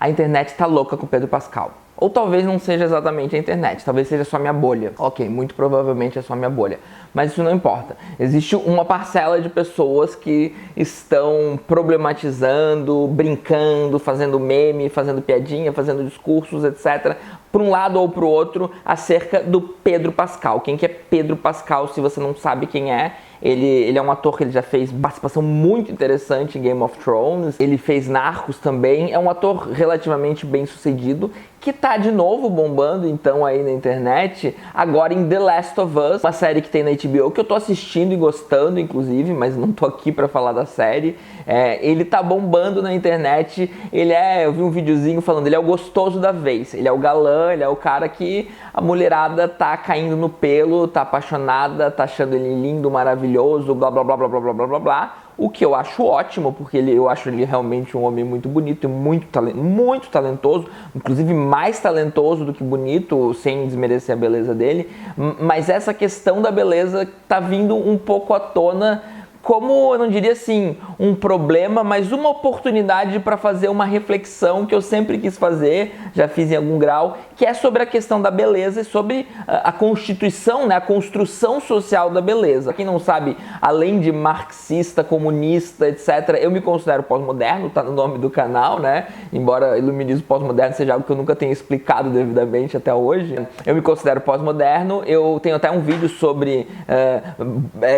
a internet tá louca com o Pedro Pascal. Ou talvez não seja exatamente a internet, talvez seja só minha bolha. Ok, muito provavelmente é só minha bolha. Mas isso não importa. Existe uma parcela de pessoas que estão problematizando, brincando, fazendo meme, fazendo piadinha, fazendo discursos, etc., para um lado ou para o outro, acerca do Pedro Pascal. Quem que é Pedro Pascal, se você não sabe quem é? Ele é um ator que ele já fez participação muito interessante em Game of Thrones. Ele fez Narcos também. É um ator relativamente bem sucedido, que tá de novo bombando então aí na internet, agora em The Last of Us, uma série que tem na HBO, que eu tô assistindo e gostando, inclusive, mas não tô aqui pra falar da série. Ele tá bombando na internet, eu vi um videozinho falando, ele é o gostoso da vez, ele é o galã, ele é o cara que a mulherada tá caindo no pelo, tá apaixonada, tá achando ele lindo, maravilhoso, blá blá blá blá blá blá blá blá blá. O que eu acho ótimo, porque eu acho ele realmente um homem muito bonito e muito talentoso, inclusive mais talentoso do que bonito, sem desmerecer a beleza dele. Mas essa questão da beleza tá vindo um pouco à tona como, eu não diria assim, um problema, mas uma oportunidade para fazer uma reflexão que eu sempre quis fazer, já fiz em algum grau, que é sobre a questão da beleza e sobre a constituição, né, a construção social da beleza. Quem não sabe, além de marxista, comunista, etc., eu me considero pós-moderno, tá no nome do canal, né, embora iluminismo pós-moderno seja algo que eu nunca tenha explicado devidamente até hoje. Eu me considero pós-moderno, eu tenho até um vídeo sobre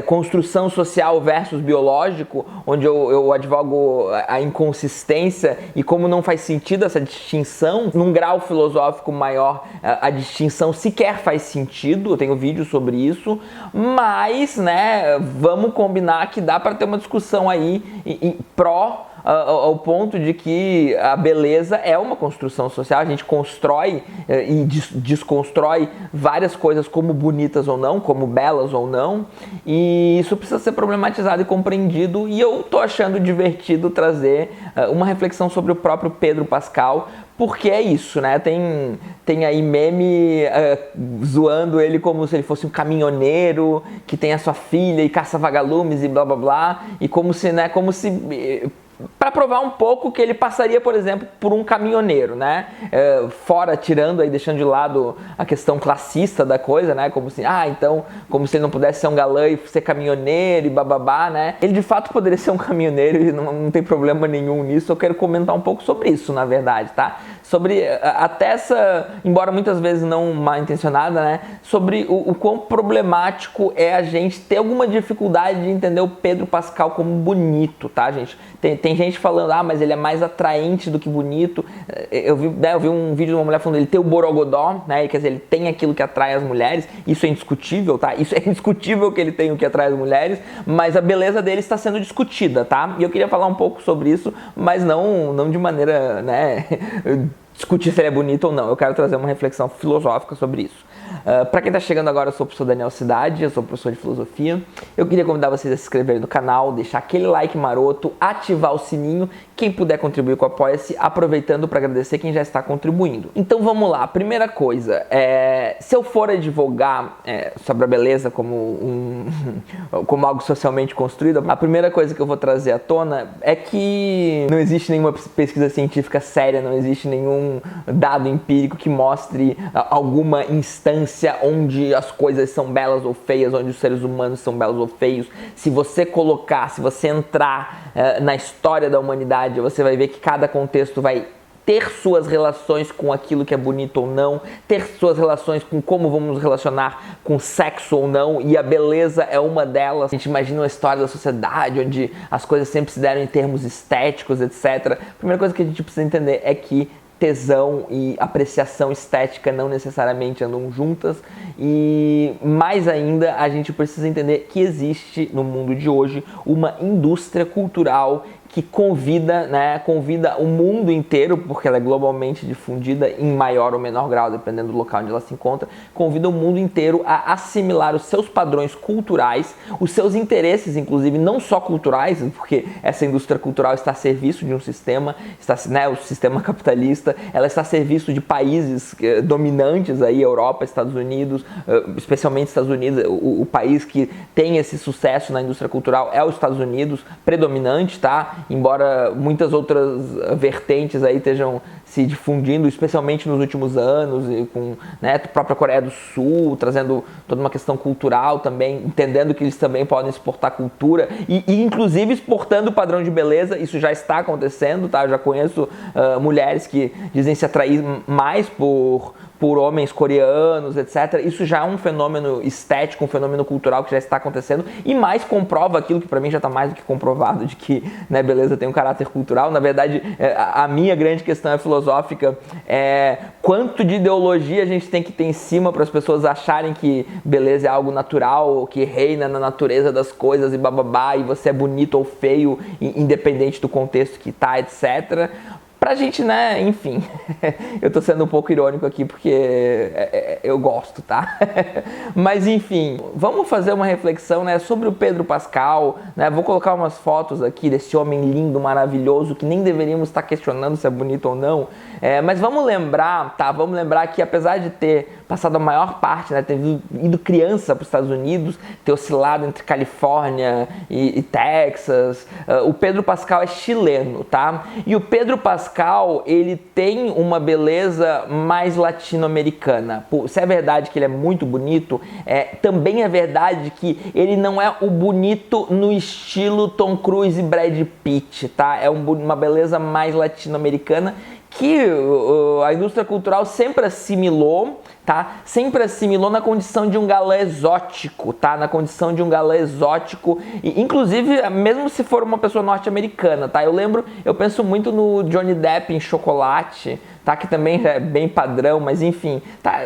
construção social versus biológico, onde eu advogo a inconsistência e como não faz sentido essa distinção. Num grau filosófico maior, a distinção sequer faz sentido, eu tenho vídeo sobre isso, mas, né, vamos combinar que dá para ter uma discussão aí pró ao ponto de que a beleza é uma construção social, a gente constrói e desconstrói várias coisas como bonitas ou não, como belas ou não, e isso precisa ser problematizado e compreendido, e eu tô achando divertido trazer uma reflexão sobre o próprio Pedro Pascal, porque é isso, né? Tem aí meme zoando ele como se ele fosse um caminhoneiro que tem a sua filha e caça vagalumes e blá blá blá, e como se para provar um pouco que ele passaria, por exemplo, por um caminhoneiro, né? Fora, tirando aí, deixando de lado a questão classista da coisa, né? Como se ele não pudesse ser um galã e ser caminhoneiro e bababá, né? Ele de fato poderia ser um caminhoneiro e não tem problema nenhum nisso. Eu quero comentar um pouco sobre isso, na verdade, tá? Sobre até essa, embora muitas vezes não mal intencionada, né? Sobre o quão problemático é a gente ter alguma dificuldade de entender o Pedro Pascal como bonito, tá, gente? Tem gente falando, mas ele é mais atraente do que bonito. Eu vi um vídeo de uma mulher falando, ele tem o borogodó, né? Quer dizer, ele tem aquilo que atrai as mulheres. Isso é indiscutível, tá? Isso é indiscutível que ele tem o que atrai as mulheres, mas a beleza dele está sendo discutida, tá? E eu queria falar um pouco sobre isso, mas não de maneira, né, discutir se ele é bonito ou não. Eu quero trazer uma reflexão filosófica sobre isso. Para quem está chegando agora, eu sou o professor Daniel Cidade, eu sou professor de filosofia. Eu queria convidar vocês a se inscreverem no canal, deixar aquele like maroto, ativar o sininho. Quem puder contribuir com o Apoia-se, aproveitando para agradecer quem já está contribuindo. Então vamos lá, primeira coisa, se eu for advogar sobre a beleza como algo socialmente construído, a primeira coisa que eu vou trazer à tona é que não existe nenhuma pesquisa científica séria, não existe nenhum dado empírico que mostre alguma instância onde as coisas são belas ou feias, onde os seres humanos são belos ou feios. Se você entrar na história da humanidade, você vai ver que cada contexto vai ter suas relações com aquilo que é bonito ou não, ter suas relações com como vamos nos relacionar com sexo ou não, e a beleza é uma delas. A gente imagina uma história da sociedade onde as coisas sempre se deram em termos estéticos, etc. A primeira coisa que a gente precisa entender é que tesão e apreciação estética não necessariamente andam juntas, e mais ainda a gente precisa entender que existe no mundo de hoje uma indústria cultural que convida o mundo inteiro, porque ela é globalmente difundida em maior ou menor grau, dependendo do local onde ela se encontra, convida o mundo inteiro a assimilar os seus padrões culturais, os seus interesses, inclusive, não só culturais, porque essa indústria cultural está a serviço de um sistema, o sistema capitalista, ela está a serviço de países dominantes, aí, Europa, Estados Unidos, especialmente Estados Unidos, o país que tem esse sucesso na indústria cultural é os Estados Unidos, predominante, tá? Embora muitas outras vertentes aí estejam se difundindo, especialmente nos últimos anos, e com, né, a própria Coreia do Sul, trazendo toda uma questão cultural também, entendendo que eles também podem exportar cultura e inclusive exportando o padrão de beleza. Isso já está acontecendo, tá? Eu já conheço mulheres que dizem se atrair mais por homens coreanos, etc. Isso já é um fenômeno estético, um fenômeno cultural que já está acontecendo e mais comprova aquilo que para mim já está mais do que comprovado, de que, né, beleza tem um caráter cultural. Na verdade, a minha grande questão é filosófica, quanto de ideologia a gente tem que ter em cima para as pessoas acharem que beleza é algo natural, que reina na natureza das coisas e bababá, e você é bonito ou feio, independente do contexto que tá, etc. Pra gente, né, enfim, eu tô sendo um pouco irônico aqui porque eu gosto, tá? Mas enfim, vamos fazer uma reflexão, né, sobre o Pedro Pascal, né? Vou colocar umas fotos aqui desse homem lindo, maravilhoso, que nem deveríamos estar questionando se é bonito ou não. Mas vamos lembrar, tá? Vamos lembrar que apesar de ter passado a maior parte, né, ter ido criança para os Estados Unidos, ter oscilado entre Califórnia e Texas, o Pedro Pascal é chileno, tá? E o Pedro Pascal, ele tem uma beleza mais latino-americana. Se é verdade que ele é muito bonito, também é verdade que ele não é o bonito no estilo Tom Cruise e Brad Pitt, tá? É uma beleza mais latino-americana que a indústria cultural sempre assimilou, tá? Sempre assimilou na condição de um galã exótico, tá? Na condição de um galã exótico, e inclusive mesmo se for uma pessoa norte-americana, tá? Eu penso muito no Johnny Depp em Chocolate, tá? Que também é bem padrão, mas enfim, tá?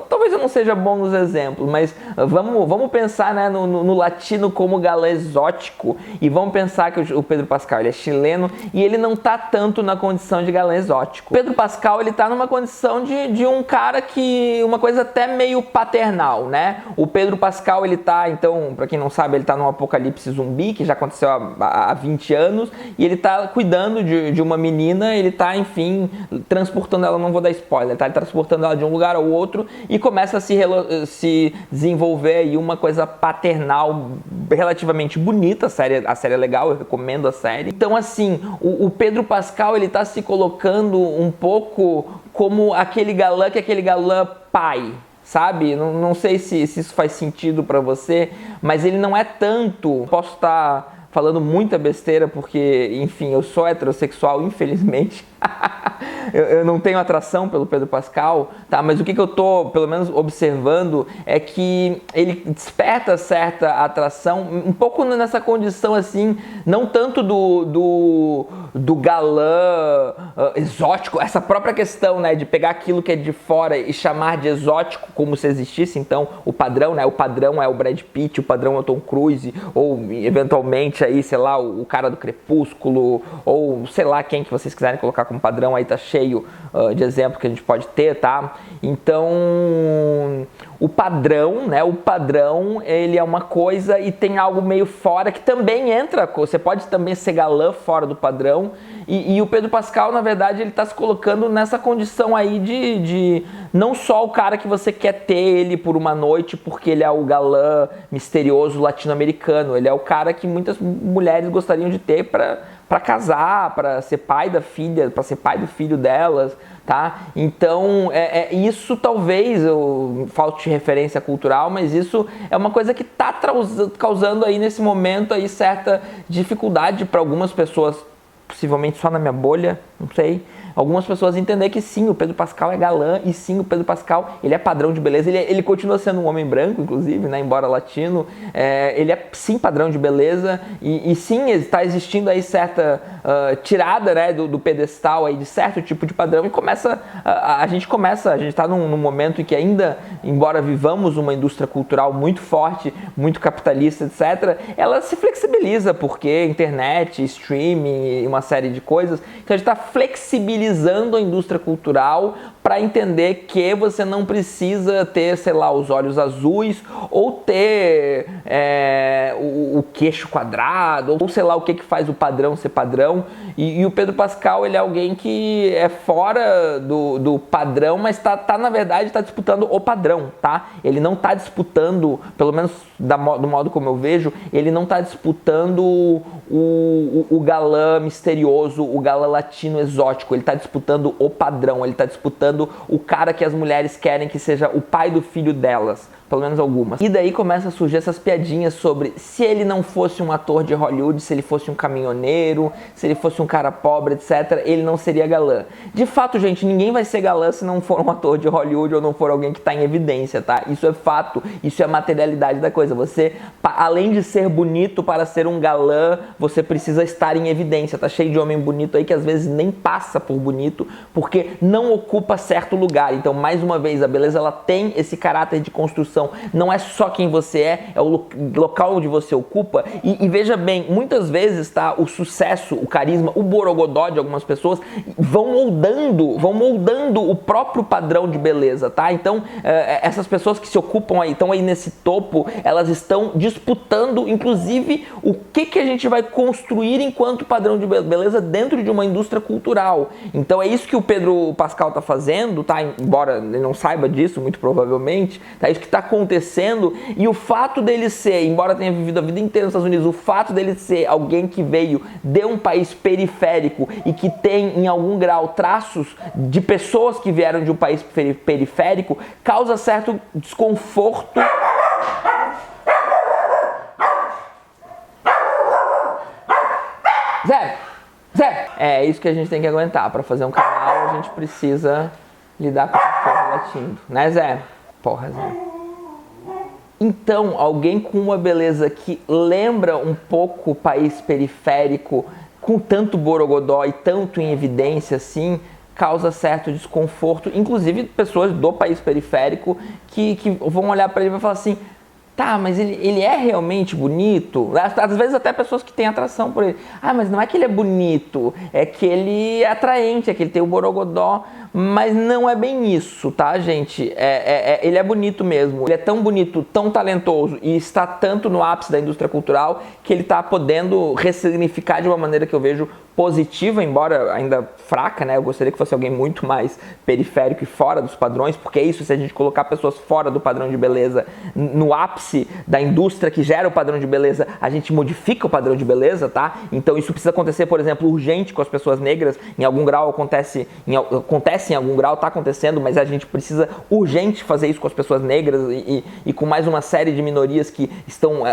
Talvez eu não seja bom nos exemplos, mas vamos pensar, né, no latino como galã exótico, e vamos pensar que o Pedro Pascal, ele é chileno e ele não tá tanto na condição de galã exótico. O Pedro Pascal, ele tá numa condição de um cara que, uma coisa até meio paternal, né? O Pedro Pascal, ele tá, então, pra quem não sabe, ele tá num apocalipse zumbi, que já aconteceu há 20 anos, e ele tá cuidando de uma menina, ele tá, enfim, transportando ela, não vou dar spoiler, tá? Ele tá transportando ela de um lugar ao outro e começa a se desenvolver aí uma coisa paternal relativamente bonita. A série é legal, eu recomendo a série. Então, assim, o Pedro Pascal, ele tá se colocando um pouco como aquele galã pai, sabe? Não sei se isso faz sentido pra você, mas ele não é tanto. Posso estar falando muita besteira porque, enfim, eu sou heterossexual, infelizmente. Eu não tenho atração pelo Pedro Pascal, tá? Mas o que eu tô, pelo menos, observando é que ele desperta certa atração, um pouco nessa condição, assim, não tanto do galã exótico, essa própria questão, né, de pegar aquilo que é de fora e chamar de exótico como se existisse. Então, o padrão, né, o padrão é o Brad Pitt, o padrão é o Tom Cruise, ou, eventualmente, aí, sei lá, o cara do Crepúsculo, ou, sei lá, quem que vocês quiserem colocar como padrão, aí tá cheio de exemplo que a gente pode ter, tá? Então, o padrão, né? O padrão, ele é uma coisa e tem algo meio fora que também entra. Você pode também ser galã fora do padrão. E o Pedro Pascal, na verdade, ele tá se colocando nessa condição aí de não só o cara que você quer ter ele por uma noite porque ele é o galã misterioso latino-americano. Ele é o cara que muitas mulheres gostariam de ter para casar, para ser pai da filha, para ser pai do filho delas, tá? Então, isso talvez, eu falte referência cultural, mas isso é uma coisa que tá causando aí nesse momento aí certa dificuldade para algumas pessoas, possivelmente só na minha bolha, não sei. Algumas pessoas entender que sim, o Pedro Pascal é galã, e sim, o Pedro Pascal, ele é padrão de beleza, ele continua sendo um homem branco, inclusive, né, embora latino, ele é sim padrão de beleza, e sim, está existindo aí certa tirada, né, do pedestal aí de certo tipo de padrão, e a gente está num momento em que ainda, embora vivamos uma indústria cultural muito forte, muito capitalista, etc., ela se flexibiliza, porque internet, streaming, uma série de coisas, então a gente está flexibilizando a indústria cultural para entender que você não precisa ter, sei lá, os olhos azuis ou ter o queixo quadrado, ou sei lá o que faz o padrão ser padrão. E o Pedro Pascal, ele é alguém que é fora do padrão, mas na verdade, tá disputando o padrão, tá? Ele não tá disputando, pelo menos do modo como eu vejo, ele não tá disputando o galã misterioso, o galã latino exótico. Ele tá disputando o padrão, ele tá disputando o cara que as mulheres querem que seja o pai do filho delas. Pelo menos algumas. E daí começa a surgir essas piadinhas sobre se ele não fosse um ator de Hollywood, se ele fosse um caminhoneiro, se ele fosse um cara pobre, etc., ele não seria galã. De fato, gente, ninguém vai ser galã se não for um ator de Hollywood ou não for alguém que está em evidência, tá? Isso é fato, isso é a materialidade da coisa. Você, além de ser bonito para ser um galã, você precisa estar em evidência. Tá cheio de homem bonito aí que às vezes nem passa por bonito, porque não ocupa certo lugar. Então, mais uma vez, a beleza ela tem esse caráter de construção. Não é só quem você é o local onde você ocupa. E veja bem, muitas vezes, tá, o sucesso, o carisma, o borogodó de algumas pessoas vão moldando o próprio padrão de beleza, tá? Então, essas pessoas que se ocupam aí, estão aí nesse topo, elas estão disputando, inclusive, o que a gente vai construir enquanto padrão de beleza dentro de uma indústria cultural. Então, é isso que o Pedro Pascal tá fazendo, tá? Embora ele não saiba disso, muito provavelmente, tá? Isso que tá acontecendo, e o fato dele ser, embora tenha vivido a vida inteira nos Estados Unidos, o fato dele ser alguém que veio de um país periférico e que tem em algum grau traços de pessoas que vieram de um país periférico, causa certo desconforto. Zé! É isso que a gente tem que aguentar. Para fazer um canal, a gente precisa lidar com essa porra latindo, né, Zé? Porra, Zé. Então, alguém com uma beleza que lembra um pouco o país periférico, com tanto borogodó e tanto em evidência assim, causa certo desconforto. Inclusive, pessoas do país periférico que vão olhar para ele e vão falar assim: tá, mas ele é realmente bonito? Às vezes até pessoas que têm atração por ele. Ah, mas não é que ele é bonito, é que ele é atraente, é que ele tem o borogodó. Mas não é bem isso, tá, gente? Ele é bonito mesmo. Ele é tão bonito, tão talentoso e está tanto no ápice da indústria cultural que ele está podendo ressignificar de uma maneira que eu vejo positiva, embora ainda fraca, né? Eu gostaria que fosse alguém muito mais periférico e fora dos padrões, porque é isso, se a gente colocar pessoas fora do padrão de beleza, no ápice da indústria que gera o padrão de beleza, a gente modifica o padrão de beleza, tá? Então isso precisa acontecer, por exemplo, urgente com as pessoas negras, em algum grau acontece em algum grau, tá acontecendo, mas a gente precisa urgente fazer isso com as pessoas negras e com mais uma série de minorias que estão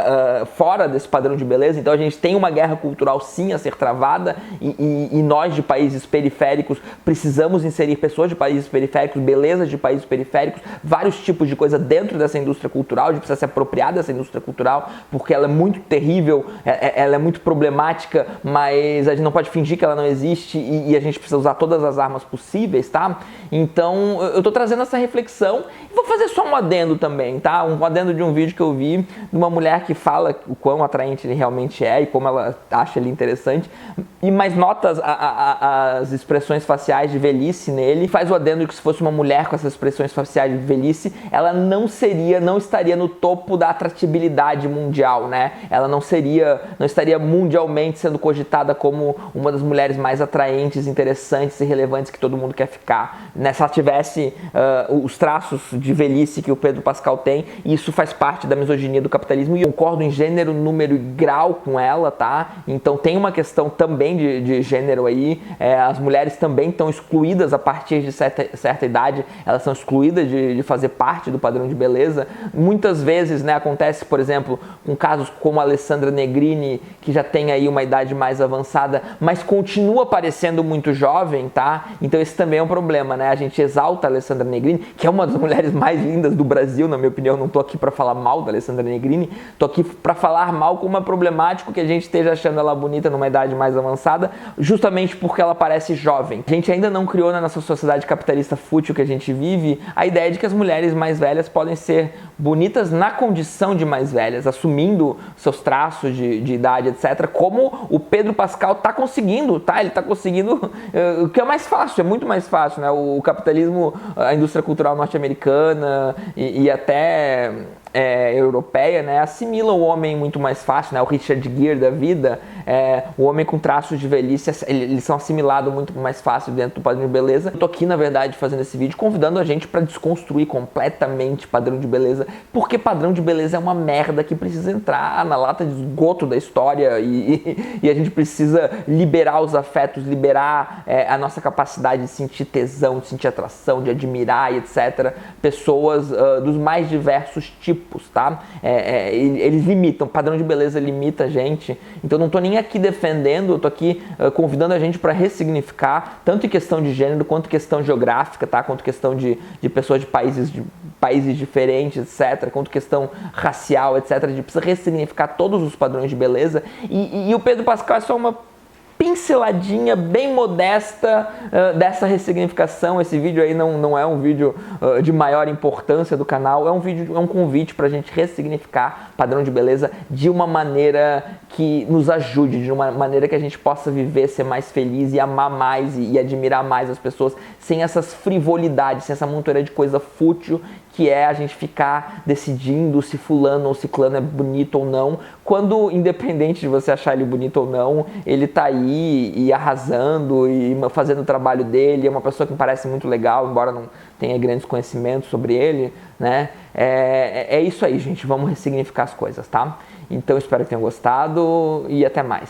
fora desse padrão de beleza. Então a gente tem uma guerra cultural sim a ser travada e nós de países periféricos precisamos inserir pessoas de países periféricos, belezas de países periféricos, vários tipos de coisa dentro dessa indústria cultural. A gente precisa se apropriar dessa indústria cultural porque ela é muito terrível, ela é muito problemática, mas a gente não pode fingir que ela não existe e a gente precisa usar todas as armas possíveis, tá? Então eu tô trazendo essa reflexão e vou fazer só um adendo também, tá? Um adendo de um vídeo que eu vi de uma mulher que fala o quão atraente ele realmente é e como ela acha ele interessante, mas nota as expressões faciais de velhice nele, faz o adendo de que se fosse uma mulher com essas expressões faciais de velhice, ela não estaria no topo da atratividade mundial, né? Ela não estaria mundialmente sendo cogitada como uma das mulheres mais atraentes, interessantes e relevantes que todo mundo quer ficar, né? Se ela tivesse os traços de velhice que o Pedro Pascal tem, e isso faz parte da misoginia do capitalismo, e eu concordo em gênero, número e grau com ela, tá? Então tem uma questão também de gênero aí, as mulheres também estão excluídas a partir de certa idade, elas são excluídas de fazer parte do padrão de beleza. Muitas vezes, né, acontece, por exemplo, com casos como a Alessandra Negrini, que já tem aí uma idade mais avançada, mas continua parecendo muito jovem, tá? Então esse também é um problema, né? A gente exalta a Alessandra Negrini, que é uma das mulheres mais lindas do Brasil, na minha opinião. Não tô aqui para falar mal da Alessandra Negrini, tô aqui para falar mal como é problemático que a gente esteja achando ela bonita numa idade mais avançada, justamente porque ela parece jovem. A gente ainda não criou na nossa sociedade capitalista fútil que a gente vive a ideia de que as mulheres mais velhas podem ser bonitas na condição de mais velhas, assumindo seus traços de idade, etc., como o Pedro Pascal tá conseguindo, tá? Ele tá conseguindo, o que é mais fácil, é muito mais fácil, né? O capitalismo, a indústria cultural norte-americana e até europeia, né, assimila o homem muito mais fácil, né, o Richard Gere da vida, o homem com traços de velhice, eles são assimilados muito mais fácil dentro do padrão de beleza. Eu tô aqui, na verdade, fazendo esse vídeo, convidando a gente para desconstruir completamente padrão de beleza, porque padrão de beleza é uma merda que precisa entrar na lata de esgoto da história e a gente precisa liberar os afetos, liberar a nossa capacidade de sentir tesão, de sentir atração, de admirar e etc. Pessoas dos mais diversos tipos, tá? Eles limitam, padrão de beleza limita a gente, então não tô nem aqui defendendo, eu tô aqui convidando a gente para ressignificar, tanto em questão de gênero, quanto questão geográfica, tá? Quanto questão de pessoas de países diferentes, etc., quanto questão racial, etc., a gente precisa ressignificar todos os padrões de beleza, e o Pedro Pascal é só uma pinceladinha bem modesta dessa ressignificação. Esse vídeo aí não é um vídeo de maior importância do canal, é um convite pra gente ressignificar padrão de beleza de uma maneira que nos ajude, de uma maneira que a gente possa viver, ser mais feliz e amar mais e admirar mais as pessoas, sem essas frivolidades, sem essa montoeira de coisa fútil que é a gente ficar decidindo se fulano ou ciclano é bonito ou não, quando, independente de você achar ele bonito ou não, ele tá aí e arrasando e fazendo o trabalho dele, é uma pessoa que me parece muito legal, embora não tenha grandes conhecimentos sobre ele, né? É isso aí, gente, vamos ressignificar as coisas, tá? Então espero que tenham gostado e até mais.